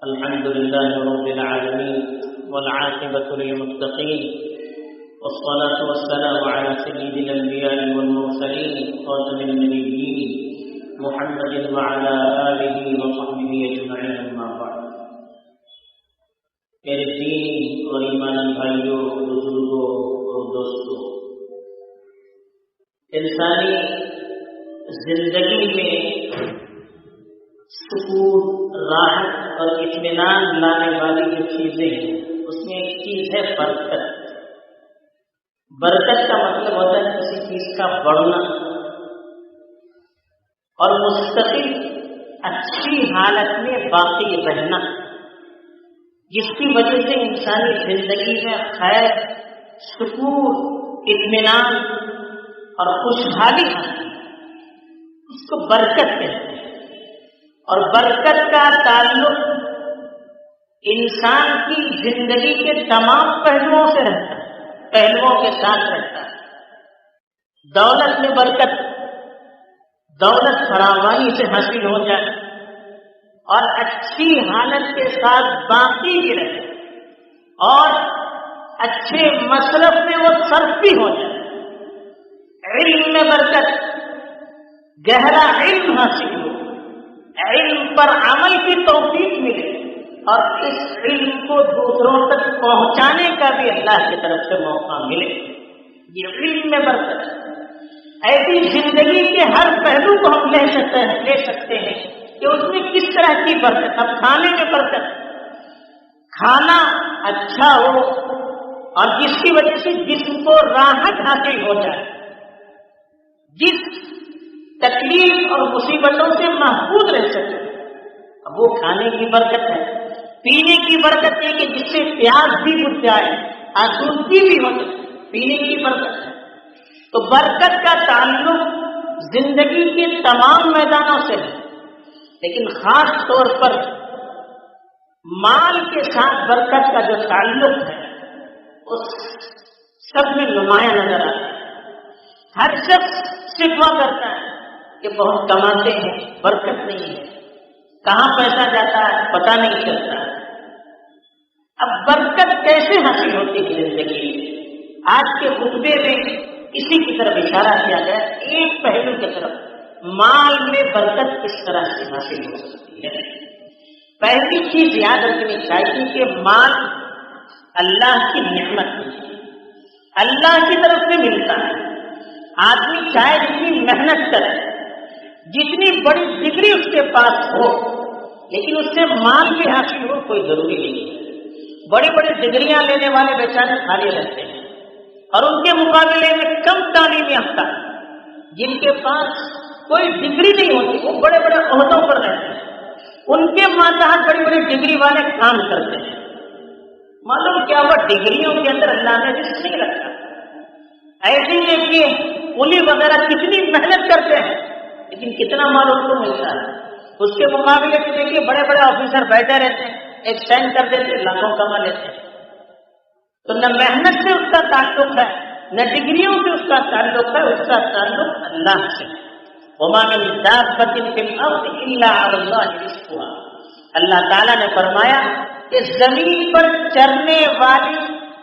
الحمد لله رب العالمين والعاقبة للمتقين والصلاة والسلام على سيد الأنبياء والمرسلين خاتم النبيين محمد وعلى آله وصحبه أجمعين أما بعد. میرے دینی اور ایمانی بھائیوں، بزرگوں اور دوستوں، انسانی زندگی میں سکون، راحت اور اطمینان لانے والی جو چیزیں ہیں اس میں ایک چیز ہے برکت. برکت کا مطلب ہوتا ہے کسی چیز کا بڑھنا اور مستقل اچھی حالت میں باقی رہنا، جس کی وجہ سے انسانی زندگی میں خیر، سکون، اطمینان اور خوشحالی آتی ہے. اس کو برکت کہتے ہیں. اور برکت کا تعلق انسان کی زندگی کے تمام پہلوؤں سے رہتا ہے، پہلوؤں کے ساتھ رہتا ہے. دولت میں برکت، دولت فراوانی سے حاصل ہو جائے اور اچھی حالت کے ساتھ باقی بھی رہے اور اچھے مصرف میں وہ صرف بھی ہو جائے. علم میں برکت، گہرا علم حاصل ہو، علم پر عمل کی توفیق ملے اور اس علم کو دوسروں تک پہنچانے کا بھی اللہ کی طرف سے موقع ملے. یہ علم میں برکت ہے. ایسی زندگی کے ہر پہلو کو ہم لے سکتے ہیں کہ اس میں کس طرح کی برکت. اب کھانے میں برکت، کھانا اچھا ہو اور جس کی وجہ سے جسم کو راحت حاصل ہو جائے، جس تکلیف اور مصیبتوں سے محفوظ رہ سکے. اب وہ کھانے کی برکت ہے. پینے کی برکت ہے کہ جس سے پیاس بھی بجھ جائے، آسودگی بھی ہو جائے، پینے کی برکت ہے. تو برکت کا تعلق زندگی کے تمام میدانوں سے ہے، لیکن خاص طور پر مال کے ساتھ برکت کا جو تعلق ہے اس سب میں نمایاں نظر آتا ہے. ہر شخص شکوہ کرتا ہے کہ بہت کماتے ہیں، برکت نہیں ہے، کہاں پیسہ جاتا ہے پتہ نہیں چلتا. اب برکت کیسے حاصل ہوتی ہے زندگی میں؟ آج کے خطبے میں اسی کی طرف اشارہ کیا گیا. ایک پہلو کی طرف، مال میں برکت کس طرح سے حاصل ہو سکتی ہے. پہلی چیز یاد رکھنی چاہیے کہ مال اللہ کی نعمت ہے، اللہ کی طرف سے ملتا ہے. آدمی چاہے جتنی محنت کرے، جتنی بڑی ڈگری اس کے پاس ہو، لیکن اس سے مال بھی حاصل ہو کوئی ضروری نہیں ہے. بڑی بڑی ڈگریاں لینے والے بیچارے خالی رہتے ہیں اور ان کے مقابلے میں کم تعلیم یافتہ جن کے پاس کوئی ڈگری نہیں ہوتی، وہ بڑے بڑے عہدوں پر رہتے ہیں. ان کے ماتحت بڑی بڑی ڈگری والے کام کرتے ہیں. معلوم کیا ہوا؟ ڈگریوں کے اندر اللہ نے رزق نہیں رکھا. ایسے ہی کہ پولی وغیرہ کتنی محنت کرتے ہیں لیکن کتنا مال ان کو ملتا ہے. اس کے مقابلے میں دیکھیے بڑے بڑے آفیسر بیٹھے رہتے ہیں، ایک سائن کر دیتے ہیں، لاکھوں کما لیتے ہیں. تو نہ محنت سے اس کا تعلق ہے، نہ ڈگریوں سے اس کا تعلق ہے، اس کا تعلق اللہ سے. وما من دابۃ فی الارض الا علی اللہ رزقها. اللہ تعالیٰ نے فرمایا کہ زمین پر چرنے والی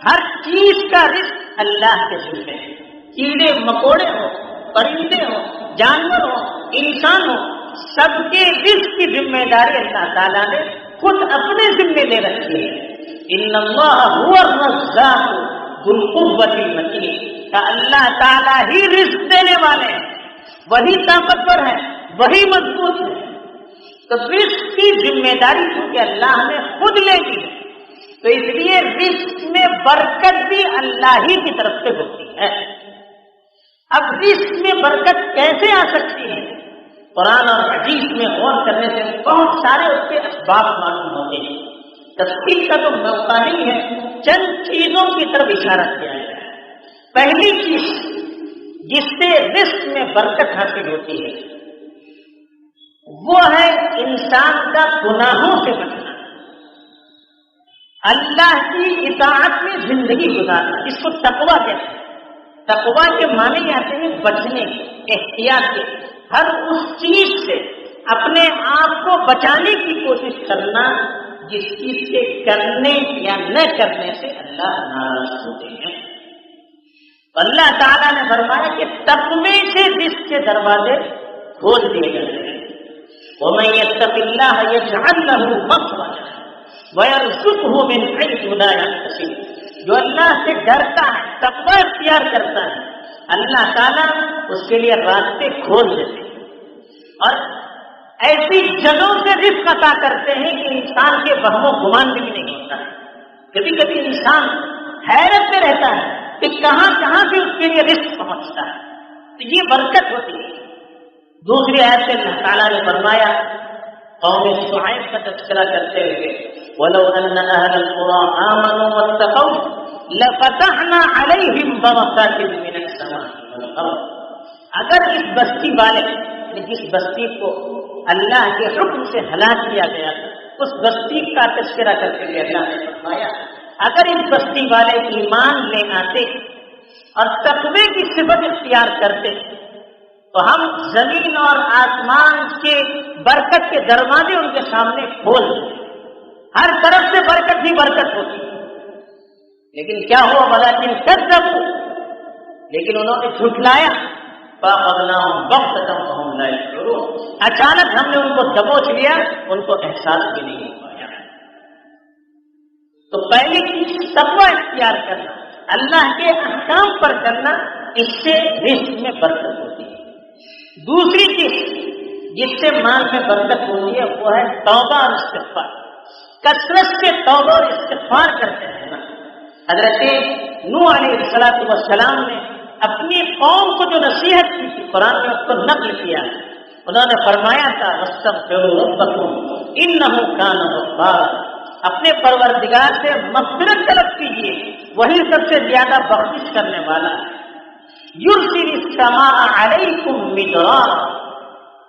ہر چیز کا رزق اللہ کے ذمہ ہے. کیڑے مکوڑے ہو، پرندے ہو، جانور ہو، انسان ہو، سب کے رزق کی ذمہ داری اللہ تعالیٰ نے خود اپنے ذمہ لے رکھی ہے. ان اللہ هو الرزاق ذو القوۃ المتین. اللہ تعالیٰ ہی رزق دینے والے ہیں، وہی طاقتور ہے، وہی مضبوط ہے. تو رزق کی ذمہ داری چونکہ اللہ نے خود لے لی ہے، تو اس لیے رزق میں برکت بھی اللہ ہی کی طرف سے ہوتی ہے. اب رزق میں برکت کیسے آ سکتی ہے؟ قرآن اور حدیث میں غور کرنے سے بہت سارے اس کے اسباب معلوم ہوتے ہیں. تفصیل کا تو موقع نہیں ہے، چند چیزوں کی طرف اشارہ کیا ہے. پہلی چیز جس سے رزق میں برکت حاصل ہوتی ہے وہ ہے انسان کا گناہوں سے بچنا، اللہ کی اطاعت میں زندگی گزارنا، جس کو تقویٰ کہتے ہیں. تقویٰ کے معنی آتے ہیں بچنے، احتیاط کے، ہر اس چیز سے اپنے آپ کو بچانے کی کوشش کرنا جس چیز کے کرنے یا نہ کرنے سے اللہ ناراض ہوتے ہیں. اللہ تعالیٰ نے فرمایا کہ تقوی سے رزق کے دروازے کھول دیے گئے ہیں. وَمَن يَتَّقِ اللَّهَ يَجْعَل لَّهُ مَخْرَجًا وَيَرْزُقْهُ مِنْ حَيْثُ لَا يَحْتَسِبُ. جو اللہ سے ڈرتا ہے، تقوی اختیار کرتا ہے، اللہ تعالیٰ اس کے لیے راستے کھول دیتے ہیں اور ایسی جگہوں سے رزق عطا کرتے ہیں کہ انسان کے وہم و گمان بھی نہیں ہوتا ہے. کبھی کبھی انسان حیرت میں رہتا ہے کہ کہاں کہاں سے اس کے لیے رزق پہنچتا ہے. تو یہ برکت ہوتی ہے. دوسری آیت میں اللہ تعالیٰ نے فرمایا قوم شعیب کا تذکرہ کرتے ہوئے وَلَوْ أَنَّ أَهْلَ الْقُرَىٰ آمَنُوا وَاتَّقَوْا لَفَتَحْنَا عَلَيْهِمْ بَرَكَاتٍ مِّنَ السَّمَاءِ وَالْأَرْضِ. اگر اس بستی والے، جس بستی کو اللہ کے حکم سے ہلاک کیا گیا تھا، اس بستی کا تذکرہ کرتے ہوئے اللہ نے فرمایا اگر اس بستی والے ایمان لے آتے اور تقوی کی صفت اختیار کرتے تو ہم زمین اور آسمان کے برکت کے دروازے ان کے سامنے کھول دیتے. ہر طرف سے برکت ہی برکت ہوتی. لیکن کیا ہوا ولیکن کذبوا، لیکن انہوں نے جھٹلایا. فَأَخَذْنَاهُمْ بَغْتَةً وَهُمْ لَا يَشْعُرُونَ. اچانک ہم نے ان کو دبوچ لیا، ان کو احساس بھی نہیں ہو پایا. تو پہلی چیز تقوی اختیار کرنا، اللہ کے احکام پر کرنا، اس سے رزق میں برکت ہوتی ہے. دوسری چیز جس سے مال میں برکت ہوتی ہے وہ ہے توبہ اور استغفار. کثرت سے توبہ اور استغفار کرتے ہیں. حضرت نوح علیہ السلام نے اپنی قوم کو جو نصیحت کی تھی قرآن میں اس کو نقل کیا. انہوں نے فرمایا تھا واستغفروا ربکم انہ کان غفارا. اپنے پروردگار سے مغفرت طلب کیجیے، وہی سب سے زیادہ بخشش کرنے والا ہے. یرسل السماء علیکم مدرارا.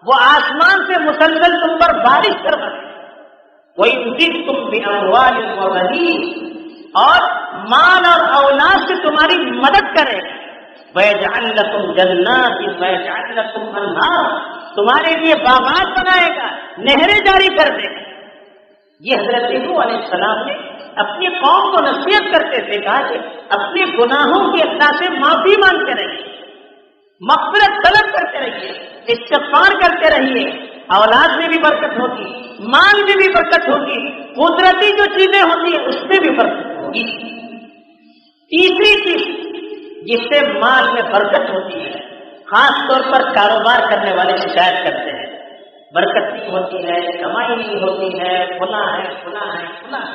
وہ آسمان سے مسلسل تم پر بارش کرواتے. وَيُمْدِدْكُمْ بِأَمْوَالٍ وَبَنِينَ، اور مال اور اولاد سے تمہاری مدد کرے. وَيَجْعَلْ لَكُمْ جَنَّاتٍ وَيَجْعَلْ لَكُمْ أَنْهَارًا، تمہارے لیے باغات بنائے گا، نہریں جاری کر دے گا. یہ حضرت نوح علیہ السلام نے اپنی قوم کو نصیحت کرتے تھے، کہا کہ اپنے گناہوں کی اللہ سے معافی مانگتے رہیے، مغفرت طلب کرتے رہیے، استغفار کرتے رہیے. اولاد میں بھی برکت ہوگی، مال میں بھی برکت ہوگی، قدرتی جو چیزیں ہوتی ہیں اس میں بھی برکت ہوگی. تیسری چیز جس سے مال میں برکت ہوتی ہے، خاص طور پر کاروبار کرنے والے شکایت کرتے ہیں برکت نہیں ہوتی ہے، کمائی نہیں ہوتی ہے، فلاں ہے فلاں ہے فلاں.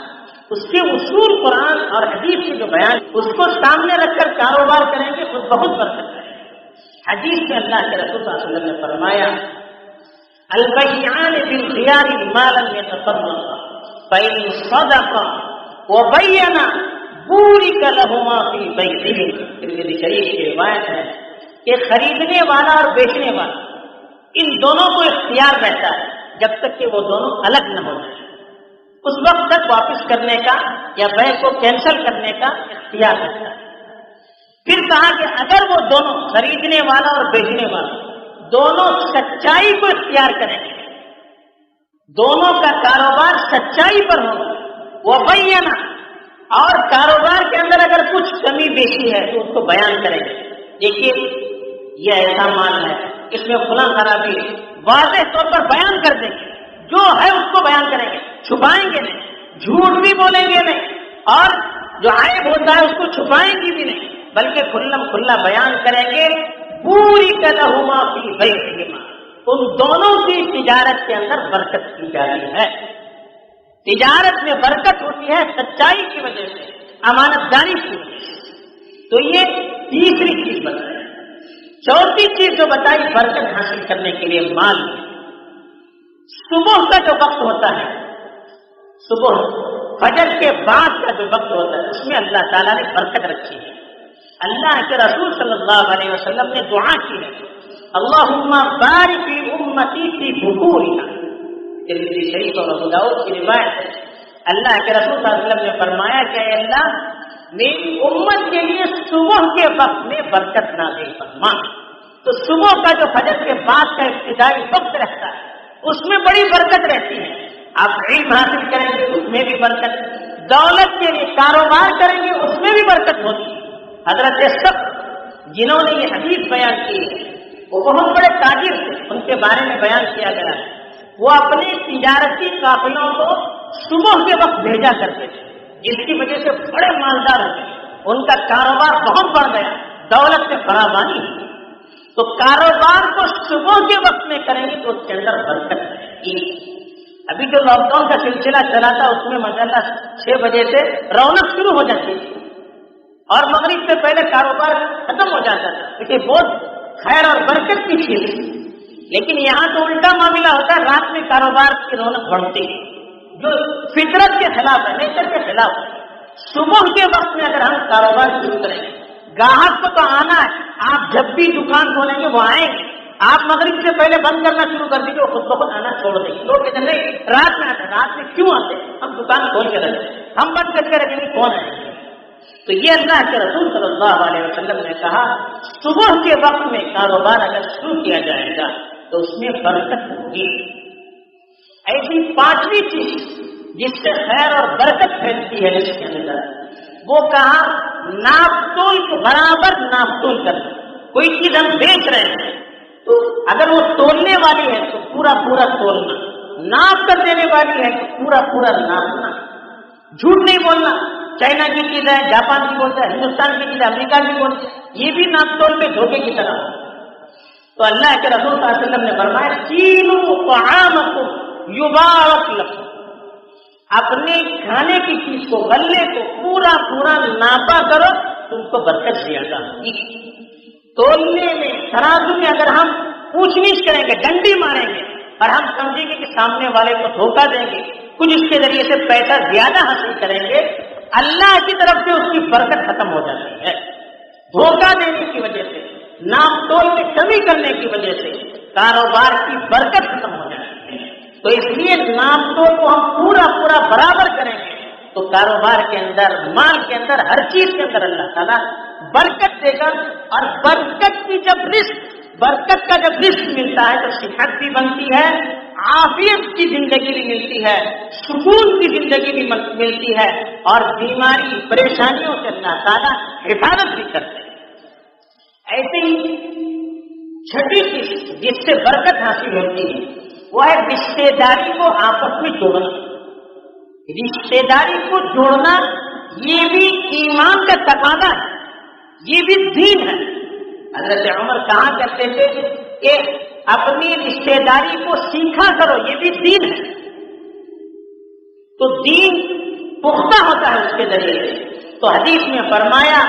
اس کے اصول قرآن اور حدیث کے جو بیان اس کو سامنے رکھ کر کاروبار کریں گے خود بہت برکت ہے. حدیث میں اللہ کے رسول صلی اللہ علیہ وسلم نے فرمایا البیعان بالخیار ما لم یتفرقا فإن صدقا وبینا بورک لهما فی بیعہما. ترمذی شریف کی روایت ہے کہ خریدنے والا اور بیچنے والا ان دونوں کو اختیار رہتا ہے جب تک کہ وہ دونوں الگ نہ ہو جائیں. اس وقت تک واپس کرنے کا یا بیع کو کینسل کرنے کا اختیار رہتا ہے. پھر کہا کہ اگر وہ دونوں خریدنے والا اور بیچنے والا دونوں سچائی کو اختیار کریں گے، دونوں کا کاروبار سچائی پر ہوگا، وہ بینا، اور کاروبار کے اندر اگر کچھ کمی بیشی ہے تو اس کو بیان کریں گے. دیکھیے یہ ایسا مال ہے، اس میں فلاں خرابی ہے، واضح طور پر بیان کر دیں گے. جو ہے اس کو بیان کریں گے، چھپائیں گے نہیں، جھوٹ بھی بولیں گے نہیں، اور جو عیب ہوتا ہے اس کو چھپائیں گے بھی نہیں، بلکہ کھلم کھلا بیان کریں گے. پوری لہما فی بیعہما، ان دونوں کی تجارت کے اندر برکت کی جاتی ہے. تجارت میں برکت ہوتی ہے سچائی کی وجہ سے، امانت داری کی وجہ سے. تو یہ تیسری چیز بتائی. چوتھی چیز جو بتائی برکت حاصل کرنے کے لیے مال، صبح کا جو وقت ہوتا ہے، صبح فجر کے بعد کا جو وقت ہوتا ہے، اس میں اللہ تعالیٰ نے برکت رکھی ہے. اللہ کے رسول صلی اللہ علیہ وسلم نے دعا کی ہے اللہم بارک لامتی فی بکورہا. ترمذی شریف اور ابو داؤد کی روایت ہے. اللہ کے رسول صلی اللہ علیہ وسلم نے فرمایا کہ اے اللہ میری امت کے لیے صبح کے وقت میں برکت نازل فرما. تو صبح کا جو فجر کے بعد کا ابتدائی وقت رہتا ہے اس میں بڑی برکت رہتی ہے. آپ علم حاصل کریں گے تو میں بھی برکت، دولت کے لیے کاروبار کریں گے اس میں بھی برکت ہوتی ہے۔ حضرت سب جنہوں نے یہ حدیث بیان کی ہے وہ بہت بڑے تاجر تھے، ان کے بارے میں بیان کیا گیا ہے وہ اپنے تجارتی قافلوں کو صبح کے وقت بھیجا کرتے تھے، جس کی وجہ سے بڑے مالدار ہو گئے، ان کا کاروبار بہت بڑھ گیا، دولت سے فراوانی ہوئی۔ تو کاروبار کو صبح کے وقت میں کریں گے تو اس کے اندر برکت ہے۔ ابھی جو لاک ڈاؤن کا سلسلہ چلا تھا اس میں ماشاءاللہ 6 بجے سے رونق شروع ہو جاتی تھی اور مغرب سے پہلے کاروبار ختم ہو جاتا تھا، کیونکہ بہت خیر اور برکت کی چیز ہے۔ لیکن یہاں تو الٹا معاملہ ہوتا ہے، رات میں کاروبار کی رونق بڑھتی ہے جو فطرت کے خلاف ہے، نیچر کے خلاف ہے۔ صبح کے وقت میں اگر ہم کاروبار شروع کریں گے، گاہک کو تو آنا ہے، آپ جب بھی دکان کھولیں گے وہ آئیں گے، آپ مغرب سے پہلے بند کرنا شروع کر دیجیے، وہ خود بخود آنا چھوڑ دیں گے۔ لوگ کہتے ہیں نہیں رات میں آتے، رات میں کیوں آتے؟ ہم دکان کھول کے رکھتے ہیں، ہم بند کر کے رکھیں گے، کون آئیں گے؟ تو یہ اللہ کے رسول صلی اللہ علیہ وسلم نے کہا صبح کے وقت میں کاروبار اگر شروع کیا جائے گا تو اس میں برکت ہوگی۔ ایسی 5ویں چیز جس سے خیر اور برکت پھیلتی ہے اس کے اندر، وہ کہا ناپ تول کو برابر ناپ تول کرنا۔ کوئی چیز ہم بیچ رہے ہیں تو اگر وہ تولنے والی ہے تو پورا پورا تولنا، ناپ کر دینے والی ہے تو پورا پورا ناپنا، جھوٹ نہیں بولنا۔ چائنا کی چیز ہے، جاپان کی بولتا ہے، ہندوستان کی چیز ہے، امریکہ کی بولتا ہے، یہ بھی ناپ تول پہ دھوکے کی طرح۔ تو اللہ کے رسول صلی اللہ علیہ وسلم نے فرمایا کینوا طعامکم یبارک لکم، اپنے کھانے کی چیز کو، غلے کو پورا پورا ناپا کرو، تم کو برکت زیادہ ہوگی۔ تولنے میں، ترازو میں اگر ہم پوچھ نیچھ کریں گے، ڈنڈی ماریں گے اور ہم سمجھیں گے کہ سامنے والے کو دھوکہ دیں گے، کچھ اس کے ذریعے سے پیسہ زیادہ حاصل کریں گے، اللہ کی طرف سے اس کی برکت ختم ہو جاتی ہے۔ دھوکہ دینے کی وجہ سے، ناپ تول میں کمی کرنے کی وجہ سے کاروبار کی برکت ختم ہو جاتی ہے۔ تو اس لیے ناپ تول کو ہم پورا پورا برابر کریں گے تو کاروبار کے اندر، مال کے اندر، ہر چیز کے اندر اللہ تعالیٰ برکت دے کر، اور برکت کی جب برکت کا جب رزق ملتا ہے تو صحت بھی بنتی ہے، عافیت کی زندگی بھی ملتی ہے، سکون کی زندگی بھی ملتی ہے، اور بیماری پریشانیوں سے اللہ تعالیٰ حفاظت بھی کرتے ہیں۔ ایسے ہی 6ٹھی چیز جس سے برکت حاصل ہوتی ہے وہ ہے رشتے داری کو آپس میں جوڑنا۔ رشتے داری کو جوڑنا یہ بھی ایمان کا تقاضا ہے، یہ بھی دین ہے۔ حضرت عمر کہا کرتے تھے کہ اپنی رشتے داری کو سیکھا کرو، یہ بھی دین ہے۔ تو دین پختہ ہوتا ہے اس کے ذریعے سے۔ تو حدیث میں فرمایا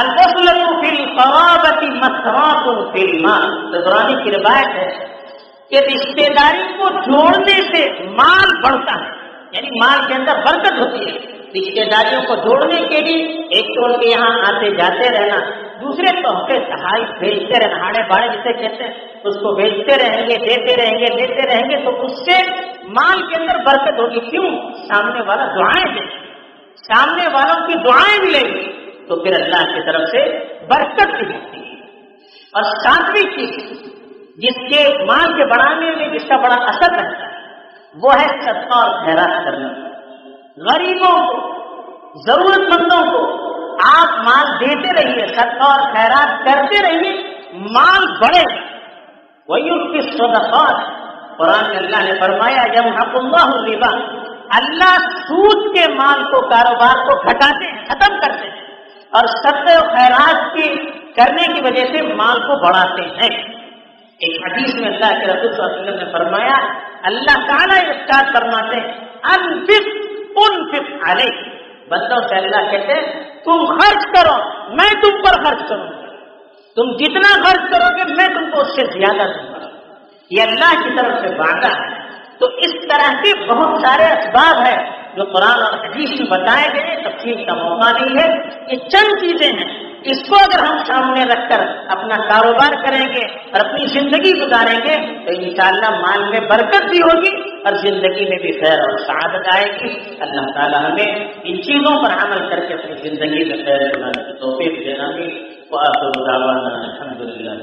الوصلۃ فی القرابۃ مسرۃ فی المال، طبرانی کی روایت ہے کہ رشتے داری کو جوڑنے سے مال بڑھتا ہے، یعنی مال کے اندر برکت ہوتی ہے۔ رشتے داریوں کو جوڑنے کے لیے ایک تو ان کے یہاں آتے جاتے رہنا، دوسرے تحفے تحائف بھیجتے رہنا، ہاڑے باڑے جسے کہتے ہیں، اس کو بھیجتے رہیں گے، دیتے رہیں گے، دیتے رہیں گے، تو اس سے مال کے اندر برکت ہوگی۔ کیوں؟ سامنے والا دعائیں دے، سامنے والوں کی دعائیں ملیں گی تو پھر اللہ کی طرف سے برکت بھی ملتی ہے۔ اور 7ویں چیز جس کے مال کے بڑھانے میں جس کا بڑا اثر رہتا ہے وہ ہے صدقہ اور خیرات کرنا۔ غریبوں کو، ضرورت مندوں کو آپ مال دیتے رہیے، صدقہ اور خیرات کرتے رہیے، مال بڑھے گا۔ وَيُؤْتِ الصَّدَقَاتِ، قرآن میں اللہ نے فرمایا يَمْحَقُ اللَّهُ الرِّبَا، اللہ سود کے مال کو، کاروبار کو گھٹاتے ہیں، ختم کرتے ہیں، اور صدقہ و خیرات کی کرنے کی وجہ سے مال کو بڑھاتے ہیں۔ ایک حدیث میں اللہ کے رسول صلی اللہ علیہ وسلم نے فرمایا، اللہ تعالیٰ ارشاد فرماتے ہیں انفق علیک، بندوں سے اللہ کہتے ہیں تم خرچ کرو، میں تم پر خرچ کروں گا، تم جتنا خرچ کرو گے میں تم کو اس سے زیادہ دوں گا۔ یہ اللہ کی طرف سے وعدہ ہے۔ تو اس طرح کے بہت سارے اسباب ہیں جو قرآن اور حدیث میں بتائے گئے، تفصیل کا موقع نہیں ہے، یہ چند چیزیں ہیں، اس کو اگر ہم سامنے رکھ کر اپنا کاروبار کریں گے اور اپنی زندگی گزاریں گے تو انشاءاللہ مال میں برکت بھی ہوگی اور زندگی میں بھی خیر اور سعادت آئے گی۔ اللہ تعالی ہمیں ان چیزوں پر عمل کر کے اپنی زندگی میں خیر بنانے کی توفیق دینا بھی۔ وآخر دعوانا الحمدللہ۔